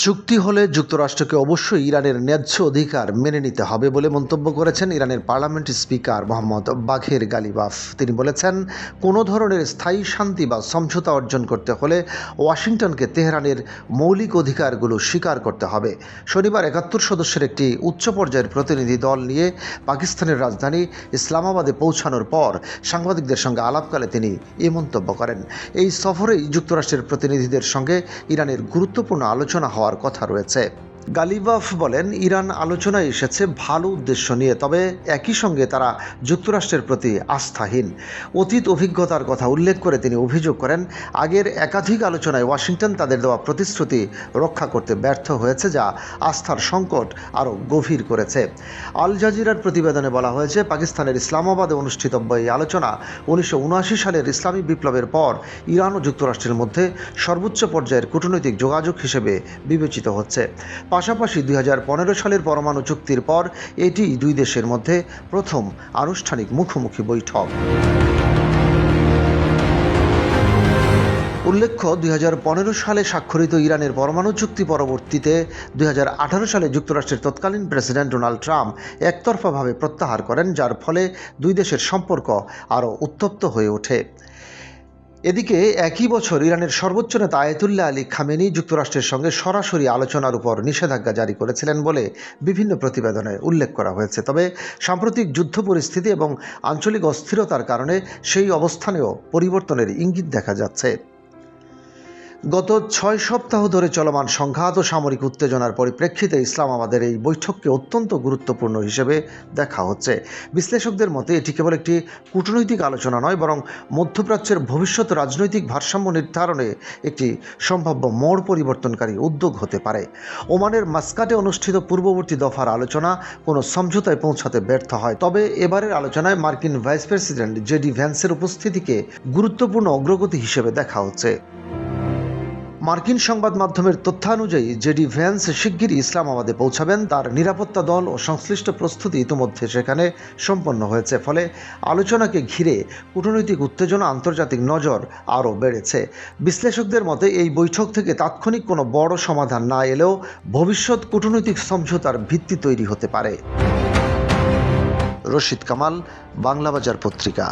চুক্তি হলে যুক্তরাষ্ট্রকে অবশ্যই ইরানের ন্যায্য অধিকার মেনে নিতে হবে বলে মন্তব্য করেছেন ইরানের পার্লামেন্ট স্পিকার মোহাম্মদ বাঘের গালিবাফ। তিনি বলেছেন, কোনো ধরনের স্থায়ী শান্তি বা সমঝোতা অর্জন করতে হলে ওয়াশিংটনকে তেহরানের মৌলিক অধিকারগুলো স্বীকার করতে হবে। শনিবার ৭১ সদস্যের একটি উচ্চ পর্যায়ের প্রতিনিধি দল নিয়ে পাকিস্তানের রাজধানী ইসলামাবাদে পৌঁছানোর পর সাংবাদিকদের সঙ্গে আলাপকালে তিনি এ মন্তব্য করেন। এই সফরেই যুক্তরাষ্ট্রের প্রতিনিধিদের সঙ্গে ইরানের গুরুত্বপূর্ণ আলোচনা হওয়ার কথা রয়েছে। গালিবাফ বলেন, ইরান আলোচনায় এসেছে ভালো উদ্দেশ্য নিয়ে, তবে একই সঙ্গে তারা যুক্তরাষ্ট্রের প্রতি আস্থাহীন। অতীত অভিজ্ঞতার কথা উল্লেখ করে তিনি অভিযোগ করেন, আগের একাধিক আলোচনায় ওয়াশিংটন তাদের দেওয়া প্রতিশ্রুতি রক্ষা করতে ব্যর্থ হয়েছে, যা আস্থার সংকট আরও গভীর করেছে। আল জাজিরার প্রতিবেদনে বলা হয়েছে, পাকিস্তানের ইসলামাবাদে অনুষ্ঠিতব্য এই আলোচনা 1979 সালের ইসলামী বিপ্লবের পর ইরান ও যুক্তরাষ্ট্রের মধ্যে সর্বোচ্চ পর্যায়ের কূটনৈতিক যোগাযোগ হিসেবে বিবেচিত হচ্ছে। পাশাপাশি 2015 সালের পরমাণু চুক্তির পর এটি দুই দেশের মধ্যে প্রথম আনুষ্ঠানিক মুখোমুখি বৈঠক। উল্লেখ্য, 2015 সালে স্বাক্ষরিত ইরানের পরমাণু চুক্তি পরবর্তীতে 2018 সালে যুক্তরাষ্ট্রের তৎকালীন প্রেসিডেন্ট ডোনাল্ড ট্রাম্প একতরফাভাবে প্রত্যাহার করেন, যার ফলে দুই দেশের সম্পর্ক আরও উত্তপ্ত হয়ে ওঠে। এদিকে একই বছর ইরানের সর্বোচ্চ নেতা আয়াতুল্লাহ আলী খামেনি যুক্তরাষ্ট্রের সঙ্গে সরাসরি আলোচনার উপর নিষেধাজ্ঞা জারি করেছিলেন বলে বিভিন্ন প্রতিবেদনে উল্লেখ করা হয়েছে। তবে সাম্প্রতিক যুদ্ধ পরিস্থিতি এবং আঞ্চলিক অস্থিরতার কারণে সেই অবস্থানেও পরিবর্তনের ইঙ্গিত দেখা যাচ্ছে। গত 6 সপ্তাহ ধরে চলমান সংঘাত ও সামরিক উত্তেজনার পরিপ্রেক্ষিতে ইসলামাবাদের এই বৈঠককে অত্যন্ত গুরুত্বপূর্ণ হিসেবে দেখা হচ্ছে। বিশ্লেষকদের মতে এটি কেবল একটি কূটনৈতিক আলোচনা নয়, বরং মধ্যপ্রাচ্যের ভবিষ্যৎ রাজনৈতিক ভারসাম্য নির্ধারণে একটি সম্ভাব্য মোড় পরিবর্তনকারী উদ্যোগ হতে পারে। ওমানের মাস্কাটে অনুষ্ঠিত পূর্ববর্তী দফার আলোচনা কোনো সমঝোতায় পৌঁছাতে ব্যর্থ হয়, তবে এবারের আলোচনায় মার্কিন ভাইস প্রেসিডেন্ট জেডি ভ্যান্সের উপস্থিতিকে গুরুত্বপূর্ণ অগ্রগতি হিসেবে দেখা হচ্ছে। মার্কিন সংবাদ মাধ্যমের তথ্যানুযায়ী জেডি ভ্যান্স শিগগিরই ইসলামাবাদে পৌঁছাবেন। তার নিরাপত্তা দল ও সংশ্লিষ্ট প্রস্তুতি ইতিমধ্যে সেখানে সম্পন্ন হয়েছে, ফলে আলোচনাকে ঘিরে কূটনৈতিক উত্তেজনা, আন্তর্জাতিক নজর আরও বেড়েছে। বিশ্লেষকদের মতে এই বৈঠক থেকে তাৎক্ষণিক কোনো বড় সমাধান না এলেও ভবিষ্যৎ কূটনৈতিক সমঝোতার ভিত্তি তৈরি হতে পারে। রশিদ কামাল, বাংলাবাজার পত্রিকা।